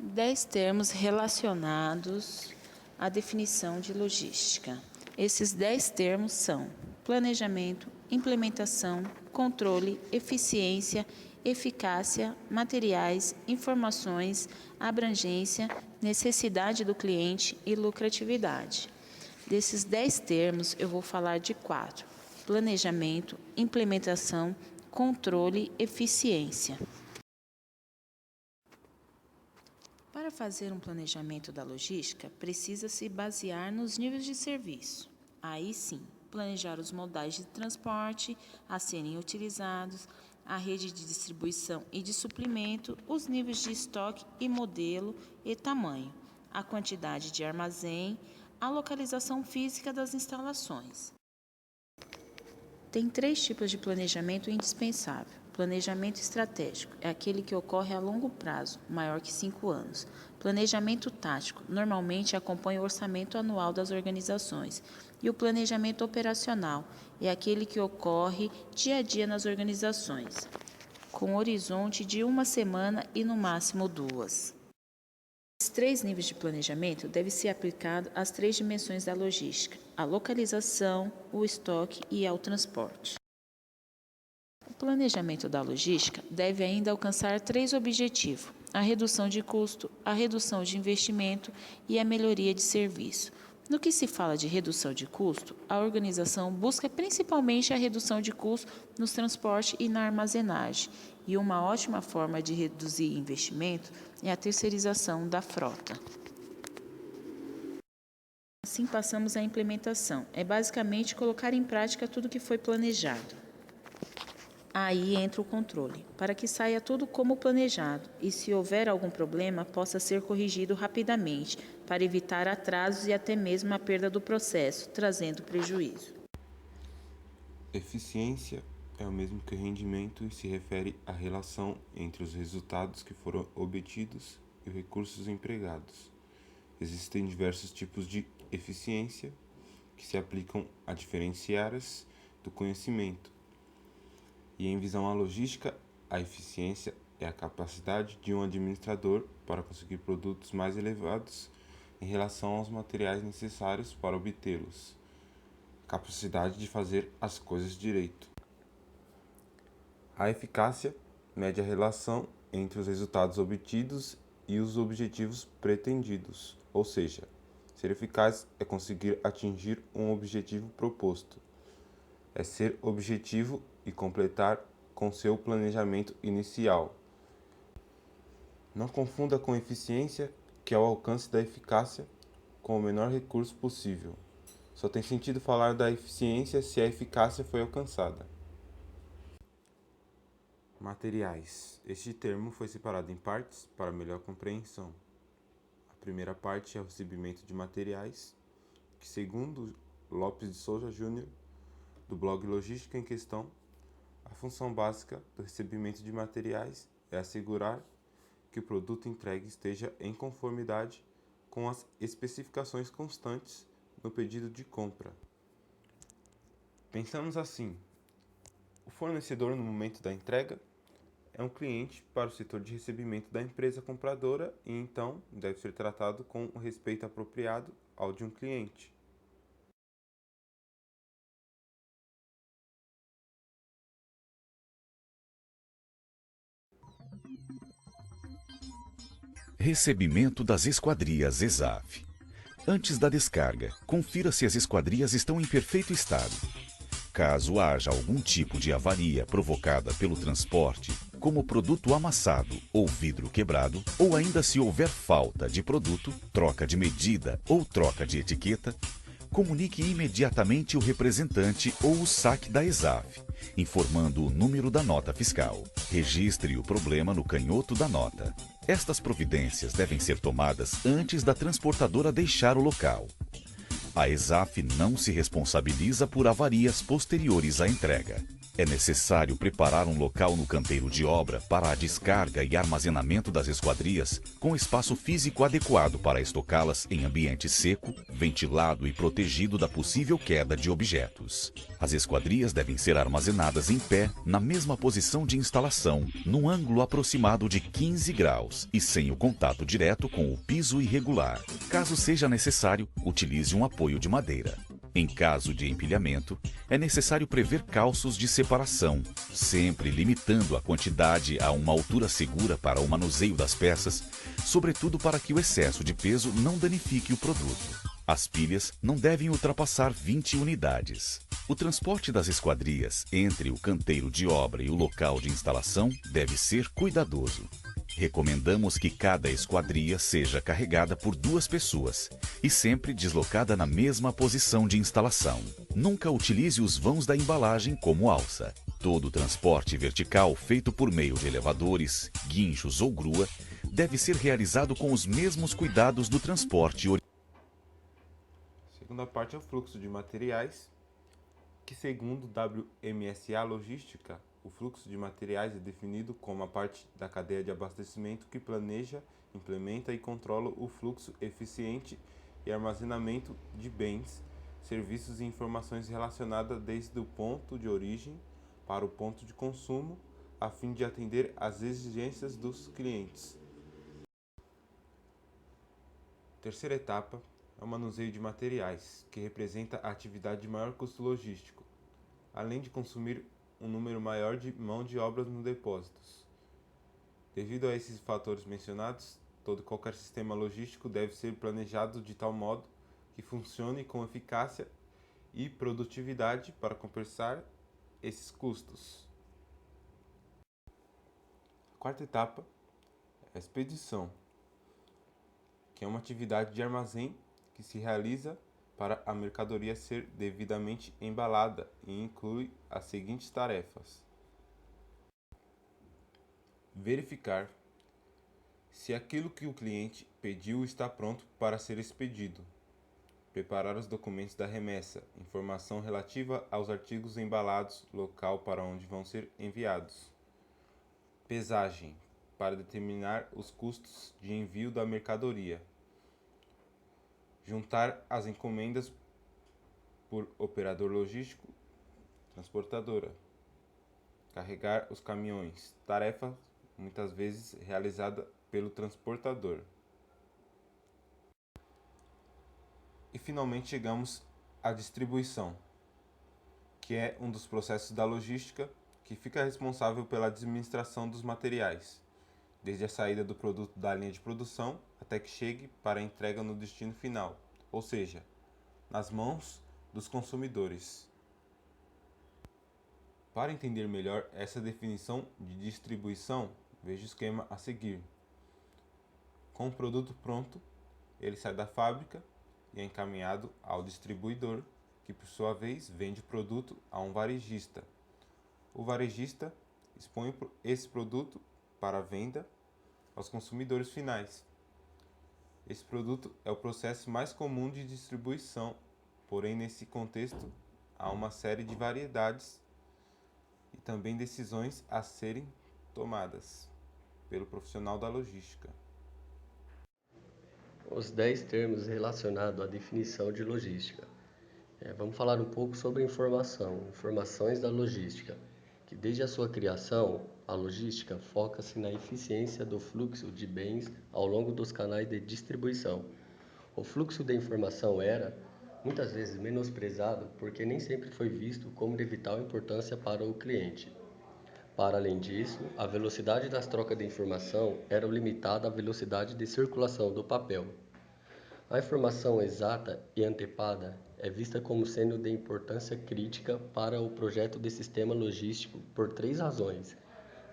10 termos relacionados à definição de logística. Esses 10 termos são planejamento, implementação, controle, eficiência, eficácia, materiais, informações, abrangência, necessidade do cliente e lucratividade. Desses 10 termos, eu vou falar de 4: planejamento, implementação, controle, eficiência. Para fazer um planejamento da logística, precisa se basear nos níveis de serviço. Aí sim, planejar os modais de transporte a serem utilizados, a rede de distribuição e de suprimento, os níveis de estoque e modelo e tamanho, a quantidade de armazém, a localização física das instalações. Tem 3 tipos de planejamento indispensável. Planejamento estratégico é aquele que ocorre a longo prazo, maior que 5 anos. Planejamento tático normalmente acompanha o orçamento anual das organizações. E o planejamento operacional é aquele que ocorre dia a dia nas organizações, com horizonte de 1 semana e no máximo 2. Esses 3 níveis de planejamento devem ser aplicados às 3 dimensões da logística: a localização, o estoque e ao transporte. O planejamento da logística deve ainda alcançar 3 objetivos: a redução de custo, a redução de investimento e a melhoria de serviço. No que se fala de redução de custo, a organização busca principalmente a redução de custo nos transportes e na armazenagem, e uma ótima forma de reduzir investimento é a terceirização da frota. Assim passamos à implementação. É basicamente colocar em prática tudo que foi planejado. Aí entra o controle, para que saia tudo como planejado e, se houver algum problema, possa ser corrigido rapidamente, para evitar atrasos e até mesmo a perda do processo, trazendo prejuízo. Eficiência é o mesmo que rendimento e se refere à relação entre os resultados que foram obtidos e os recursos empregados. Existem diversos tipos de eficiência que se aplicam a diferentes áreas do conhecimento. E em visão à logística, a eficiência é a capacidade de um administrador para conseguir produtos mais elevados em relação aos materiais necessários para obtê-los. Capacidade de fazer as coisas direito. A eficácia mede a relação entre os resultados obtidos e os objetivos pretendidos, ou seja, ser eficaz é conseguir atingir um objetivo proposto, é ser objetivo e completar com seu planejamento inicial. Não confunda com eficiência, que é o alcance da eficácia com o menor recurso possível. Só tem sentido falar da eficiência se a eficácia foi alcançada. Materiais. Este termo foi separado em partes para melhor compreensão. A primeira parte é o recebimento de materiais, que, segundo Lopes de Souza Júnior, do blog Logística em Questão, a função básica do recebimento de materiais é assegurar que o produto entregue esteja em conformidade com as especificações constantes no pedido de compra. Pensamos assim: o fornecedor, no momento da entrega, é um cliente para o setor de recebimento da empresa compradora e, então, deve ser tratado com o respeito apropriado ao de um cliente. Recebimento das esquadrias ESAF. Antes da descarga, confira se as esquadrias estão em perfeito estado. Caso haja algum tipo de avaria provocada pelo transporte, como produto amassado ou vidro quebrado, ou ainda se houver falta de produto, troca de medida ou troca de etiqueta, comunique imediatamente o representante ou o SAC da ESAF, informando o número da nota fiscal. Registre o problema no canhoto da nota. Estas providências devem ser tomadas antes da transportadora deixar o local. A ESAF não se responsabiliza por avarias posteriores à entrega. É necessário preparar um local no canteiro de obra para a descarga e armazenamento das esquadrias, com espaço físico adequado para estocá-las em ambiente seco, ventilado e protegido da possível queda de objetos. As esquadrias devem ser armazenadas em pé, na mesma posição de instalação, num ângulo aproximado de 15 graus e sem o contato direto com o piso irregular. Caso seja necessário, utilize um apoio de madeira. Em caso de empilhamento, é necessário prever calços de separação, sempre limitando a quantidade a uma altura segura para o manuseio das peças, sobretudo para que o excesso de peso não danifique o produto. As pilhas não devem ultrapassar 20 unidades. O transporte das esquadrias entre o canteiro de obra e o local de instalação deve ser cuidadoso. Recomendamos que cada esquadria seja carregada por 2 pessoas e sempre deslocada na mesma posição de instalação. Nunca utilize os vãos da embalagem como alça. Todo o transporte vertical feito por meio de elevadores, guinchos ou grua deve ser realizado com os mesmos cuidados do transporte original. A segunda parte é o fluxo de materiais, que segundo WMSA Logística, o fluxo de materiais é definido como a parte da cadeia de abastecimento que planeja, implementa e controla o fluxo eficiente e armazenamento de bens, serviços e informações relacionadas desde o ponto de origem para o ponto de consumo, a fim de atender às exigências dos clientes. Terceira etapa é o manuseio de materiais, que representa a atividade de maior custo logístico, além de consumir um número maior de mão de obra nos depósitos. Devido a esses fatores mencionados, todo e qualquer sistema logístico deve ser planejado de tal modo que funcione com eficácia e produtividade para compensar esses custos. A quarta etapa é a expedição, que é uma atividade de armazém que se realiza para a mercadoria ser devidamente embalada e inclui as seguintes tarefas: verificar se aquilo que o cliente pediu está pronto para ser expedido, preparar os documentos da remessa, informação relativa aos artigos embalados, local para onde vão ser enviados, pesagem, para determinar os custos de envio da mercadoria, juntar as encomendas por operador logístico, transportadora, carregar os caminhões, tarefa muitas vezes realizada pelo transportador. E finalmente chegamos à distribuição, que é um dos processos da logística que fica responsável pela administração dos materiais, desde a saída do produto da linha de produção até que chegue para a entrega no destino final, ou seja, nas mãos dos consumidores. Para entender melhor essa definição de distribuição, veja o esquema a seguir. Com o produto pronto, ele sai da fábrica e é encaminhado ao distribuidor, que por sua vez vende o produto a um varejista. O varejista expõe esse produto para venda aos consumidores finais. Esse produto é o processo mais comum de distribuição, porém nesse contexto há uma série de variedades e também decisões a serem tomadas pelo profissional da logística. Os 10 termos relacionados à definição de logística. Vamos falar um pouco sobre informações da logística, que desde a sua criação, a logística foca-se na eficiência do fluxo de bens ao longo dos canais de distribuição. O fluxo de informação era, muitas vezes, menosprezado porque nem sempre foi visto como de vital importância para o cliente. Para além disso, a velocidade das trocas de informação era limitada à velocidade de circulação do papel. A informação exata e antepada é vista como sendo de importância crítica para o projeto de sistema logístico por 3 razões.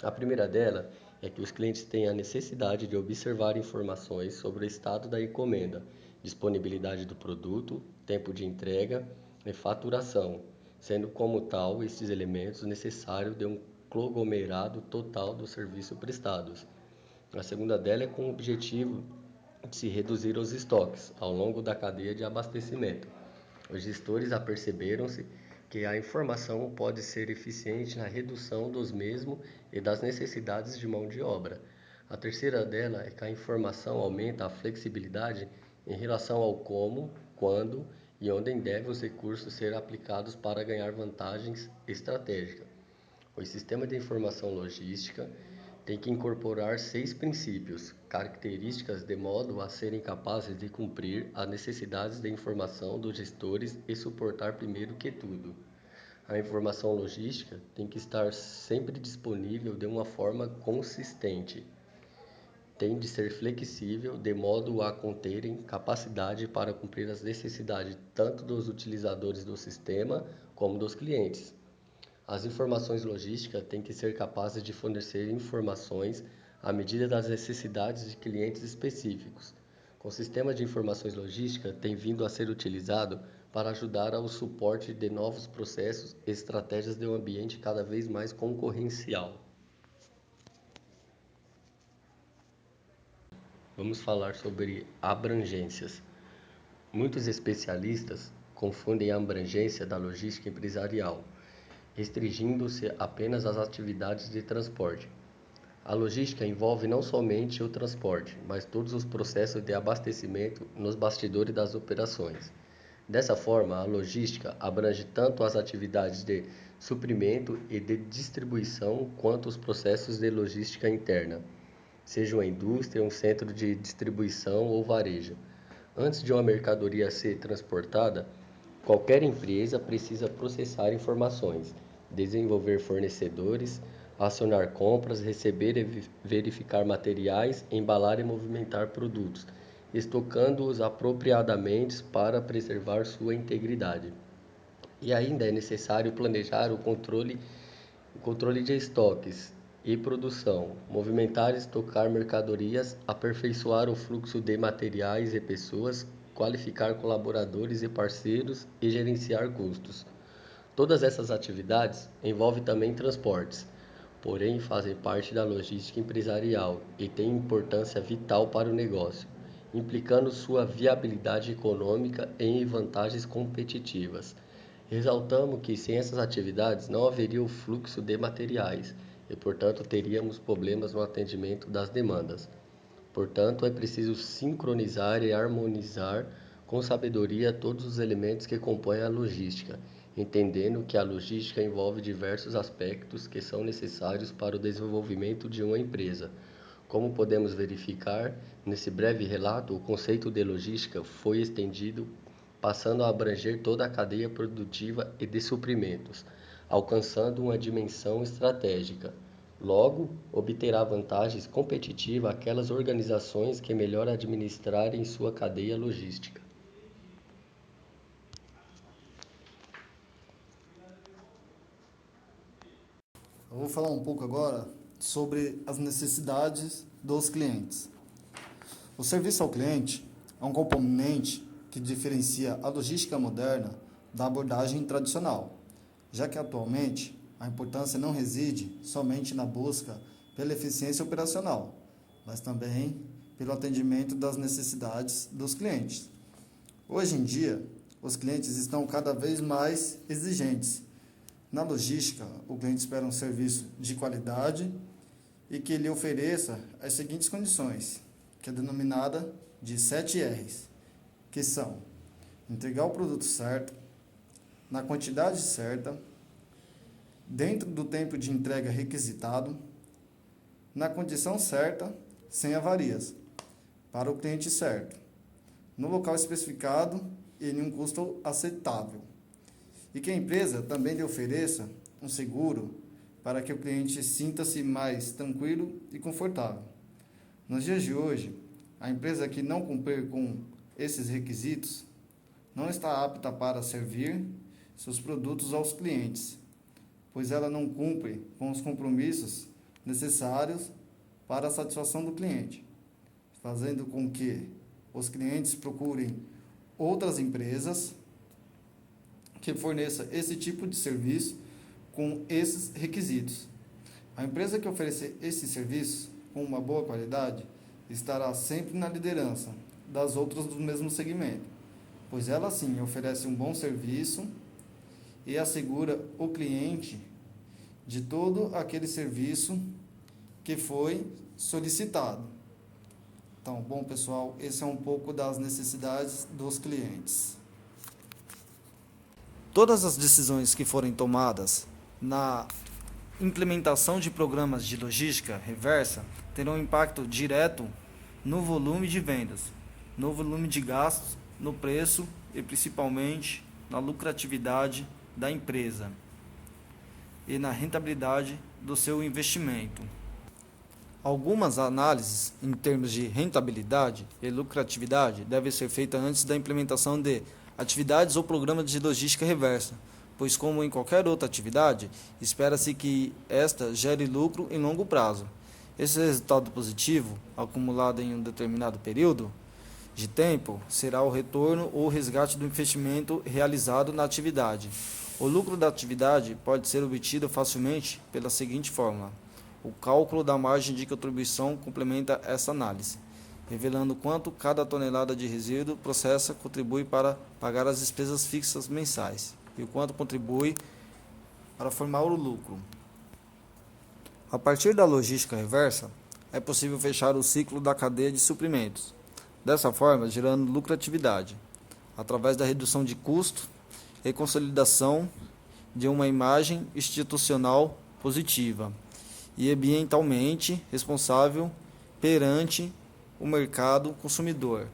A primeira dela é que os clientes têm a necessidade de observar informações sobre o estado da encomenda, disponibilidade do produto, tempo de entrega e faturação, sendo como tal estes elementos necessários de um conglomerado total dos serviços prestados. A segunda dela é com o objetivo de se reduzir os estoques ao longo da cadeia de abastecimento. Os gestores aperceberam-se que a informação pode ser eficiente na redução dos mesmos e das necessidades de mão de obra. A terceira dela é que a informação aumenta a flexibilidade em relação ao como, quando e onde devem os recursos ser aplicados para ganhar vantagens estratégicas. O sistema de informação logística tem que incorporar 6 princípios, características de modo a serem capazes de cumprir as necessidades de informação dos gestores e suportar primeiro que tudo. A informação logística tem que estar sempre disponível de uma forma consistente. Tem de ser flexível de modo a conterem capacidade para cumprir as necessidades tanto dos utilizadores do sistema como dos clientes. As informações logísticas têm que ser capazes de fornecer informações à medida das necessidades de clientes específicos. O sistema de informações logísticas tem vindo a ser utilizado para ajudar ao suporte de novos processos e estratégias de um ambiente cada vez mais concorrencial. Vamos falar sobre abrangências. Muitos especialistas confundem a abrangência da logística empresarial, restringindo-se apenas às atividades de transporte. A logística envolve não somente o transporte, mas todos os processos de abastecimento nos bastidores das operações. Dessa forma, a logística abrange tanto as atividades de suprimento e de distribuição quanto os processos de logística interna, seja uma indústria, um centro de distribuição ou varejo. Antes de uma mercadoria ser transportada, qualquer empresa precisa processar informações, desenvolver fornecedores, acionar compras, receber e verificar materiais, embalar e movimentar produtos, estocando-os apropriadamente para preservar sua integridade. E ainda é necessário planejar o controle de estoques e produção, movimentar e estocar mercadorias, aperfeiçoar o fluxo de materiais e pessoas, qualificar colaboradores e parceiros e gerenciar custos. Todas essas atividades envolvem também transportes, porém fazem parte da logística empresarial e têm importância vital para o negócio, implicando sua viabilidade econômica e vantagens competitivas. Ressaltamos que sem essas atividades não haveria o fluxo de materiais e, portanto, teríamos problemas no atendimento das demandas. Portanto, é preciso sincronizar e harmonizar com sabedoria todos os elementos que compõem a logística, entendendo que a logística envolve diversos aspectos que são necessários para o desenvolvimento de uma empresa. Como podemos verificar, nesse breve relato, o conceito de logística foi estendido, passando a abranger toda a cadeia produtiva e de suprimentos, alcançando uma dimensão estratégica. Logo, obterá vantagens competitivas aquelas organizações que melhor administrarem sua cadeia logística. Eu vou falar um pouco agora sobre as necessidades dos clientes. O serviço ao cliente é um componente que diferencia a logística moderna da abordagem tradicional, já que atualmente a importância não reside somente na busca pela eficiência operacional, mas também pelo atendimento das necessidades dos clientes. Hoje em dia, os clientes estão cada vez mais exigentes. Na logística, o cliente espera um serviço de qualidade e que lhe ofereça as seguintes condições, que é denominada de 7 R's, que são entregar o produto certo, na quantidade certa, dentro do tempo de entrega requisitado, na condição certa, sem avarias, para o cliente certo, no local especificado e em um custo aceitável. E que a empresa também lhe ofereça um seguro para que o cliente sinta-se mais tranquilo e confortável. Nos dias de hoje, a empresa que não cumprir com esses requisitos não está apta para servir seus produtos aos clientes, pois ela não cumpre com os compromissos necessários para a satisfação do cliente, fazendo com que os clientes procurem outras empresas que forneça esse tipo de serviço com esses requisitos. A empresa que oferecer esse serviço com uma boa qualidade estará sempre na liderança das outras do mesmo segmento, pois ela sim oferece um bom serviço e assegura o cliente de todo aquele serviço que foi solicitado. Então, bom, pessoal, esse é um pouco das necessidades dos clientes. Todas as decisões que forem tomadas na implementação de programas de logística reversa terão impacto direto no volume de vendas, no volume de gastos, no preço e principalmente na lucratividade da empresa e na rentabilidade do seu investimento. Algumas análises em termos de rentabilidade e lucratividade devem ser feitas antes da implementação de atividades ou programas de logística reversa, pois, como em qualquer outra atividade, espera-se que esta gere lucro em longo prazo. Esse resultado positivo, acumulado em um determinado período de tempo, será o retorno ou resgate do investimento realizado na atividade. O lucro da atividade pode ser obtido facilmente pela seguinte fórmula. O cálculo da margem de contribuição complementa essa análise, revelando quanto cada tonelada de resíduo processa contribui para pagar as despesas fixas mensais e o quanto contribui para formar o lucro. A partir da logística reversa, é possível fechar o ciclo da cadeia de suprimentos, dessa forma gerando lucratividade, através da redução de custo e consolidação de uma imagem institucional positiva e ambientalmente responsável perante o mercado consumidor.